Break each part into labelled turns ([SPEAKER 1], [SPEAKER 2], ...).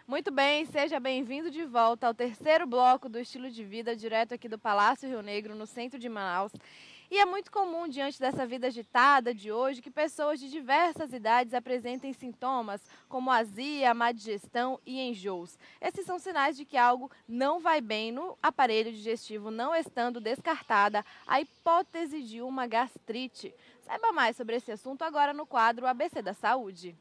[SPEAKER 1] Muito bem, seja bem-vindo de volta ao terceiro bloco do Estilo de Vida, direto aqui do Palácio Rio Negro, no centro de Manaus. E é muito comum, diante dessa vida agitada de hoje, que pessoas de diversas idades apresentem sintomas como azia, má digestão e enjoos. Esses são sinais de que algo não vai bem no aparelho digestivo, não estando descartada a hipótese de uma gastrite. Saiba mais sobre esse assunto agora no quadro ABC da Saúde.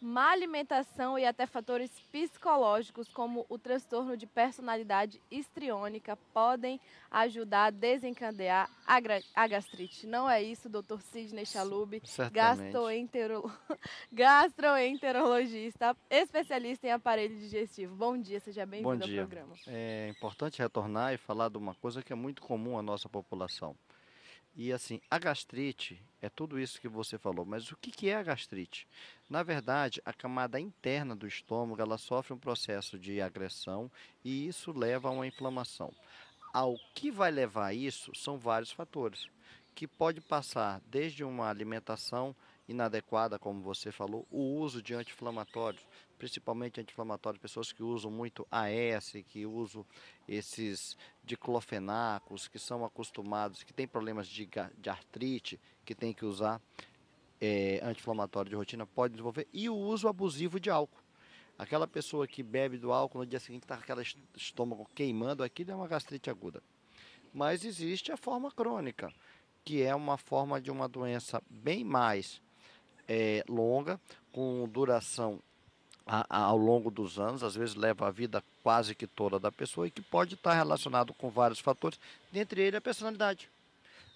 [SPEAKER 1] Má alimentação e até fatores psicológicos, como o transtorno de personalidade histriônica, podem ajudar a desencadear a gastrite. Não é isso, Dr. Sidney Chalub,
[SPEAKER 2] Certamente.
[SPEAKER 1] gastroenterologista, especialista em aparelho digestivo. Bom dia, seja
[SPEAKER 2] Bom
[SPEAKER 1] bem-vindo ao
[SPEAKER 2] dia.
[SPEAKER 1] programa.
[SPEAKER 2] É importante retornar e falar de uma coisa que é muito comum à nossa população. E assim, a gastrite é tudo isso que você falou, mas o que é a gastrite? Na verdade, a camada interna do estômago, ela sofre um processo de agressão e isso leva a uma inflamação. Ao que vai levar a isso são vários fatores, que pode passar desde uma alimentação inadequada, como você falou, o uso de anti-inflamatórios, principalmente anti-inflamatórios, pessoas que usam muito AS, que usam esses diclofenacos, que são acostumados, que têm problemas de artrite, que tem que usar anti-inflamatório de rotina, pode desenvolver, e o uso abusivo de álcool. Aquela pessoa que bebe do álcool no dia seguinte está com aquele estômago queimando, aquilo é uma gastrite aguda. Mas existe a forma crônica, que é uma forma de uma doença bem mais longa, com duração ao longo dos anos, às vezes leva a vida quase que toda da pessoa e que pode estar relacionado com vários fatores, dentre eles a personalidade.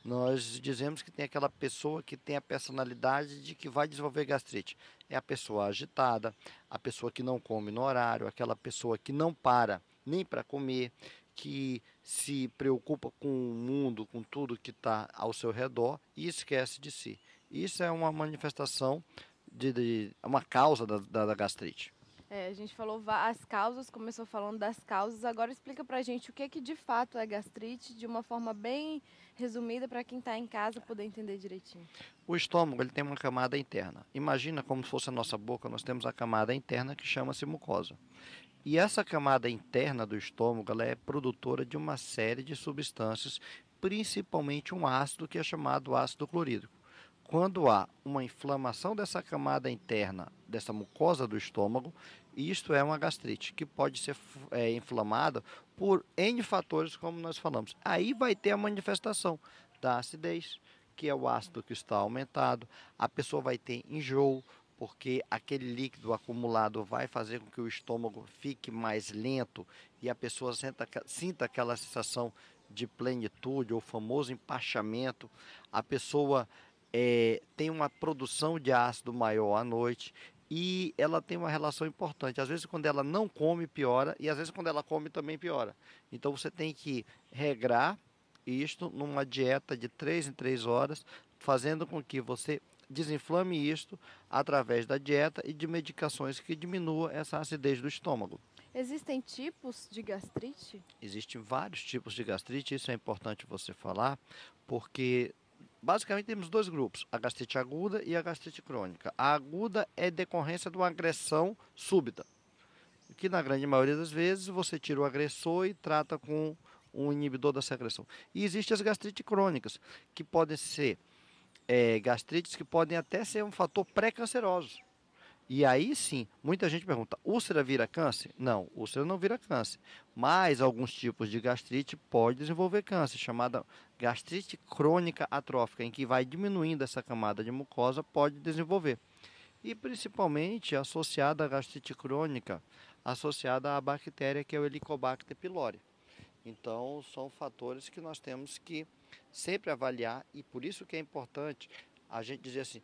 [SPEAKER 2] Nós dizemos que tem aquela pessoa que tem a personalidade de que vai desenvolver gastrite. É a pessoa agitada, a pessoa que não come no horário, aquela pessoa que não para nem para comer, que se preocupa com o mundo, com tudo que está ao seu redor e esquece de si. Isso é uma manifestação de uma causa da gastrite.
[SPEAKER 1] A gente falou as causas, começou falando das causas, agora explica pra gente o que de fato é gastrite, de uma forma bem resumida para quem está em casa poder entender direitinho.
[SPEAKER 2] O estômago ele tem uma camada interna. Imagina como se fosse a nossa boca, nós temos a camada interna que chama-se mucosa. E essa camada interna do estômago ela é produtora de uma série de substâncias, principalmente um ácido que é chamado ácido clorídrico. Quando há uma inflamação dessa camada interna, dessa mucosa do estômago, isto é uma gastrite, que pode ser inflamada por N fatores, como nós falamos. Aí vai ter a manifestação da acidez, que é o ácido que está aumentado, a pessoa vai ter enjoo, porque aquele líquido acumulado vai fazer com que o estômago fique mais lento e a pessoa sinta aquela sensação de plenitude, ou famoso empachamento. A pessoa tem uma produção de ácido maior à noite e ela tem uma relação importante. Às vezes, quando ela não come, piora, e às vezes, quando ela come, também piora. Então, você tem que regrar isto numa dieta de 3 em 3 horas, fazendo com que você desinflame isto através da dieta e de medicações que diminuam essa acidez do estômago.
[SPEAKER 1] Existem tipos de gastrite?
[SPEAKER 2] Existem vários tipos de gastrite, isso é importante você falar, porque basicamente temos dois grupos, a gastrite aguda e a gastrite crônica. A aguda é decorrência de uma agressão súbita, que na grande maioria das vezes você tira o agressor e trata com um inibidor dessa agressão. E existem as gastrites crônicas, que podem ser gastrites que podem até ser um fator pré-canceroso. E aí sim, muita gente pergunta: úlcera vira câncer? Não, úlcera não vira câncer. Mas alguns tipos de gastrite pode desenvolver câncer, chamada gastrite crônica atrófica, em que vai diminuindo essa camada de mucosa, pode desenvolver. E principalmente associada à gastrite crônica, associada à bactéria que é o Helicobacter pylori. Então, são fatores que nós temos que sempre avaliar e por isso que é importante a gente dizer assim,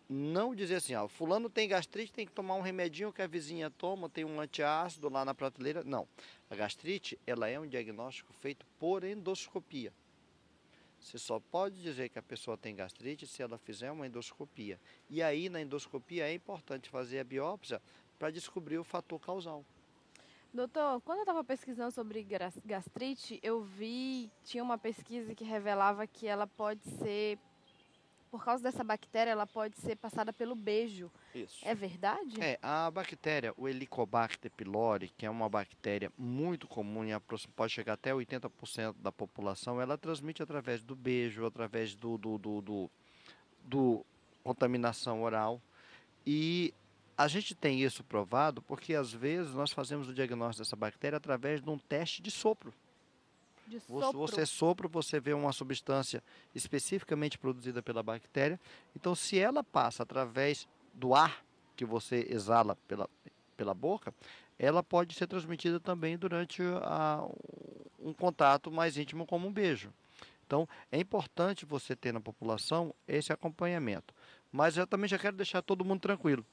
[SPEAKER 2] não dizer assim, ó, fulano tem gastrite, tem que tomar um remedinho que a vizinha toma, tem um antiácido lá na prateleira. Não. A gastrite, ela é um diagnóstico feito por endoscopia. Você só pode dizer que a pessoa tem gastrite se ela fizer uma endoscopia. E aí, na endoscopia, é importante fazer a biópsia para descobrir o fator causal.
[SPEAKER 1] Doutor, quando eu estava pesquisando sobre gastrite, eu vi, tinha uma pesquisa que revelava que ela pode ser por causa dessa bactéria, ela pode ser passada pelo beijo.
[SPEAKER 2] Isso.
[SPEAKER 1] É verdade?
[SPEAKER 2] A bactéria, o Helicobacter pylori, que é uma bactéria muito comum, pode chegar até 80% da população, ela transmite através do beijo, através do contaminação oral. E a gente tem isso provado porque, às vezes, nós fazemos o diagnóstico dessa bactéria através de um teste de sopro.
[SPEAKER 1] De sopro?
[SPEAKER 2] Você sopra, você vê uma substância especificamente produzida pela bactéria. Então, se ela passa através do ar que você exala pela boca, ela pode ser transmitida também durante um contato mais íntimo, como um beijo. Então, é importante você ter na população esse acompanhamento. Mas eu também já quero deixar todo mundo tranquilo.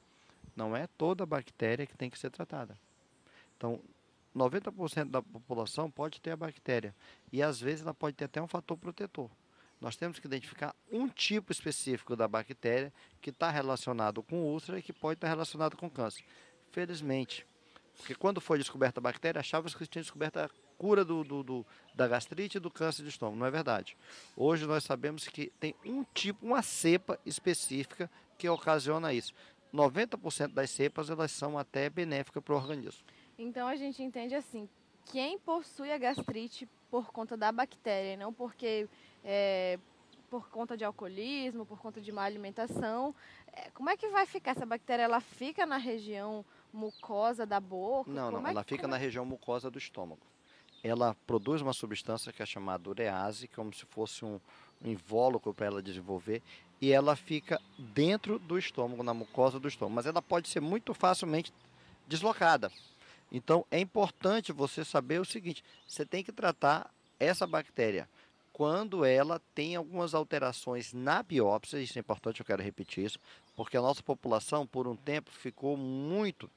[SPEAKER 2] Não é toda bactéria que tem que ser tratada. Então, 90% da população pode ter a bactéria. E às vezes ela pode ter até um fator protetor. Nós temos que identificar um tipo específico da bactéria que está relacionado com úlcera e que pode estar relacionado com câncer. Felizmente, porque quando foi descoberta a bactéria, achava-se que tinha descoberto a cura da gastrite e do câncer de estômago. Não é verdade. Hoje nós sabemos que tem um tipo, uma cepa específica que ocasiona isso. 90% das cepas, elas são até benéficas para o organismo.
[SPEAKER 1] Então a gente entende assim, quem possui a gastrite por conta da bactéria, e não porque por conta de alcoolismo, por conta de má alimentação, como é que vai ficar essa bactéria? Ela fica na região mucosa da boca?
[SPEAKER 2] Não, ela fica na região mucosa do estômago. Ela produz uma substância que é chamada urease, como se fosse um invólucro para ela desenvolver, e ela fica dentro do estômago, na mucosa do estômago. Mas ela pode ser muito facilmente deslocada. Então, é importante você saber o seguinte: você tem que tratar essa bactéria quando ela tem algumas alterações na biópsia. Isso é importante, eu quero repetir isso, porque a nossa população, por um tempo, ficou muito,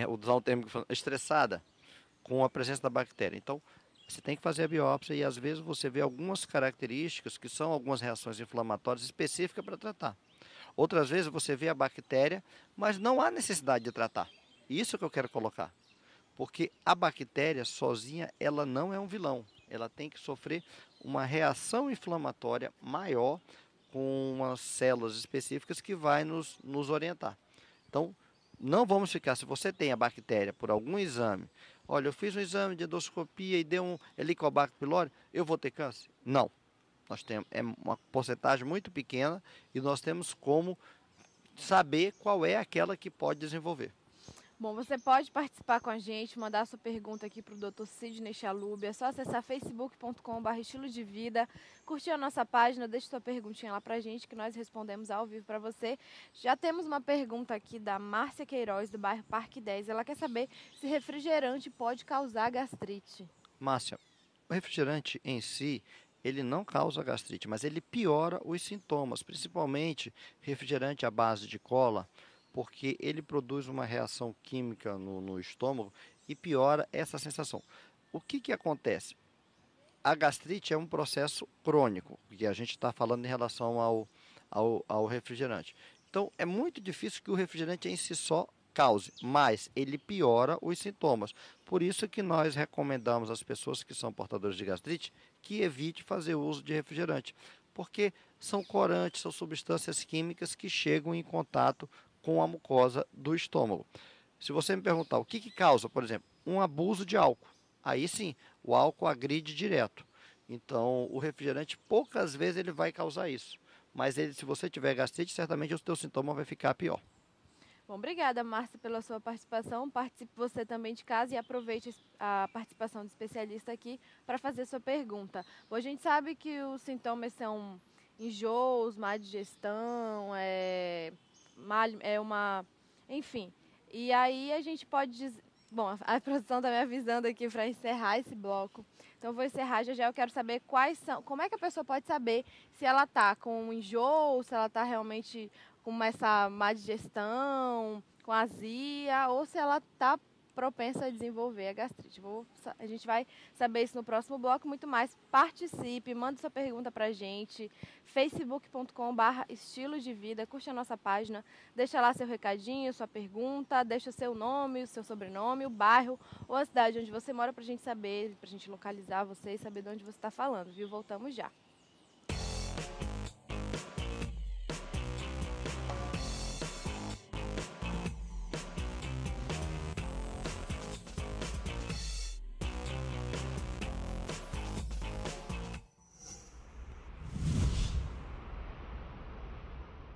[SPEAKER 2] vou usar um termo estressada com a presença da bactéria. Então, você tem que fazer a biópsia e, às vezes, você vê algumas características que são algumas reações inflamatórias específicas para tratar. Outras vezes, você vê a bactéria, mas não há necessidade de tratar. Isso que eu quero colocar. Porque a bactéria sozinha, ela não é um vilão. Ela tem que sofrer uma reação inflamatória maior com umas células específicas que vai nos orientar. Então, não vamos ficar, se você tem a bactéria por algum exame, olha, eu fiz um exame de endoscopia e deu um Helicobacter pylori, eu vou ter câncer? Não. Nós temos, é uma porcentagem muito pequena e nós temos como saber qual é aquela que pode desenvolver.
[SPEAKER 1] Bom, você pode participar com a gente, mandar sua pergunta aqui para o Dr. Sidney Chalub. É só acessar facebook.com/estilo de vida, curtir a nossa página, deixe sua perguntinha lá para a gente que nós respondemos ao vivo para você. Já temos uma pergunta aqui da Márcia Queiroz, do bairro Parque 10. Ela quer saber se refrigerante pode causar gastrite.
[SPEAKER 2] Márcia, o refrigerante em si, ele não causa gastrite, mas ele piora os sintomas, principalmente refrigerante à base de cola, porque ele produz uma reação química no estômago e piora essa sensação. O que acontece? A gastrite é um processo crônico, que a gente está falando em relação ao refrigerante. Então, é muito difícil que o refrigerante em si só cause, mas ele piora os sintomas. Por isso que nós recomendamos às pessoas que são portadoras de gastrite que evite fazer uso de refrigerante, porque são corantes, são substâncias químicas que chegam em contato com a mucosa do estômago. Se você me perguntar o que causa, por exemplo, um abuso de álcool, aí sim, o álcool agride direto. Então, o refrigerante, poucas vezes ele vai causar isso. Mas se você tiver gastrite, certamente o seu sintoma vai ficar pior.
[SPEAKER 1] Bom, obrigada, Márcia, pela sua participação. Participe você também de casa e aproveite a participação do especialista aqui para fazer sua pergunta. Bom, a gente sabe que os sintomas são enjoos, má digestão, enfim. E aí a gente pode dizer... Bom, a produção está me avisando aqui para encerrar esse bloco. Então, eu vou encerrar já. Eu quero saber como é que a pessoa pode saber se ela está com enjoo, se ela está realmente com essa má digestão, com azia, ou se ela está propensa a desenvolver a gastrite. A gente vai saber isso no próximo bloco. Muito mais, participe, manda sua pergunta pra gente, facebook.com/estilo de vida, curte a nossa página, deixa lá seu recadinho, sua pergunta, deixa o seu nome, o seu sobrenome, o bairro ou a cidade onde você mora pra gente saber, pra gente localizar você e saber de onde você está falando, viu? Voltamos já.